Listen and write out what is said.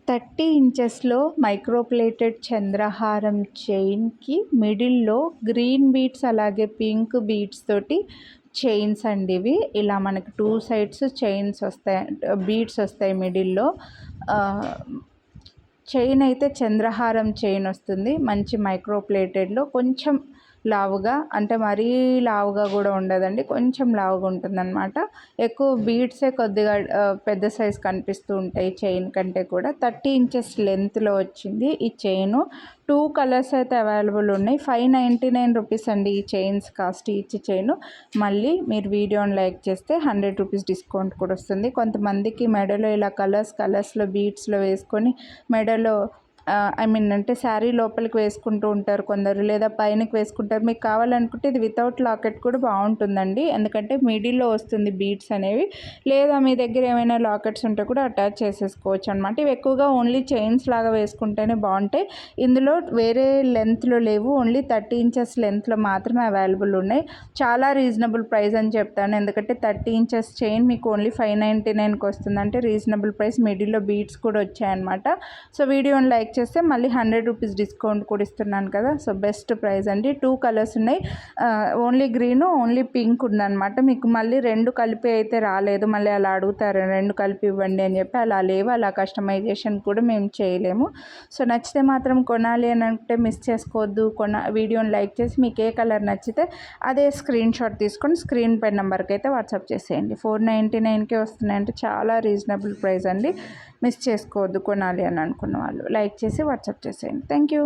30 ఇంచెస్లో microplated చంద్రహారం చైన్కి మిడిల్లో green beads అలాగే pink beads తోటి చైన్స్ అండి. ఇవి ఇలా మనకి 2 సైడ్స్ చైన్స్ వస్తాయి, బీడ్స్ వస్తాయి మిడిల్లో. చైన్ అయితే చంద్రహారం చైన్ వస్తుంది, మంచి మైక్రోప్లేటెడ్లో. కొంచెం లావుగా, అంటే మరీ లావుగా కూడా ఉండదండి, కొంచెం లావుగా ఉంటుందన్నమాట. ఎక్కువ బీడ్సే కొద్దిగా పెద్ద సైజ్ కనిపిస్తూ ఉంటాయి చైన్ కంటే కూడా. 30 ఇంచెస్ లెంత్లో వచ్చింది ఈ చైను. 2 కలర్స్ అయితే అవైలబుల్ ఉన్నాయి. 599 రూపీస్ అండి ఈ చైన్స్ కాస్ట్, ఈచ్ చైను. మళ్ళీ మీరు వీడియోని లైక్ చేస్తే 100 రూపీస్ డిస్కౌంట్ కూడా వస్తుంది. కొంతమందికి మెడలో ఇలా కలర్స్లో బీడ్స్లో వేసుకొని మెడలో అంటే శారీ లోపలికి వేసుకుంటూ ఉంటారు కొందరు, లేదా పైనకి వేసుకుంటారు. మీకు కావాలనుకుంటే ఇది వితౌట్ లాకెట్ కూడా బాగుంటుందండి, ఎందుకంటే మిడిల్లో వస్తుంది బీడ్స్ అనేవి. లేదా మీ దగ్గర ఏమైనా లాకెట్స్ ఉంటే కూడా అటాచ్ చేసేసుకోవచ్చు అనమాట. ఇవి ఎక్కువగా ఓన్లీ చైన్స్ లాగా వేసుకుంటేనే బాగుంటాయి. ఇందులో వేరే లెంత్లో లేవు, ఓన్లీ 30 ఇంచెస్ లెంత్లో మాత్రమే అవైలబుల్ ఉన్నాయి. చాలా రీజనబుల్ ప్రైస్ అని చెప్తాను, ఎందుకంటే 30 ఇంచెస్ చైన్ మీకు ఓన్లీ 599కి వస్తుంది, అంటే రీజనబుల్ ప్రైస్. మిడిల్లో బీడ్స్ కూడా వచ్చాయన్నమాట. సో వీడియోని లైక్ చేస్తే మళ్ళీ 100 రూపీస్ డిస్కౌంట్ కూడా ఇస్తున్నాను కదా. సో బెస్ట్ ప్రైస్ అండి. 2 కలర్స్ ఉన్నాయి, ఓన్లీ గ్రీను ఓన్లీ పింక్ ఉందన్నమాట. మీకు మళ్ళీ 2 కలిపి అయితే రాలేదు, మళ్ళీ అలా అడుగుతారు 2 కలిపి ఇవ్వండి అని చెప్పి. అలా లేవు, అలా కస్టమైజేషన్ కూడా మేము చేయలేము. సో నచ్చితే మాత్రం కొనాలి అని అంటే మిస్ చేసుకోవద్దు. వీడియోని లైక్ చేసి మీకు ఏ కలర్ నచ్చితే అదే స్క్రీన్ షాట్ తీసుకొని స్క్రీన్ పై నెంబర్కి అయితే వాట్సాప్ చేసేయండి. 499కే వస్తున్నాయంటే చాలా రీజనబుల్ ప్రైస్ అండి. మిస్ చేసుకోవద్దు కొనాలి అని అనుకున్న వాళ్ళు. లైక్ చేసి వాట్సాప్ చేసేయండి. Thank you.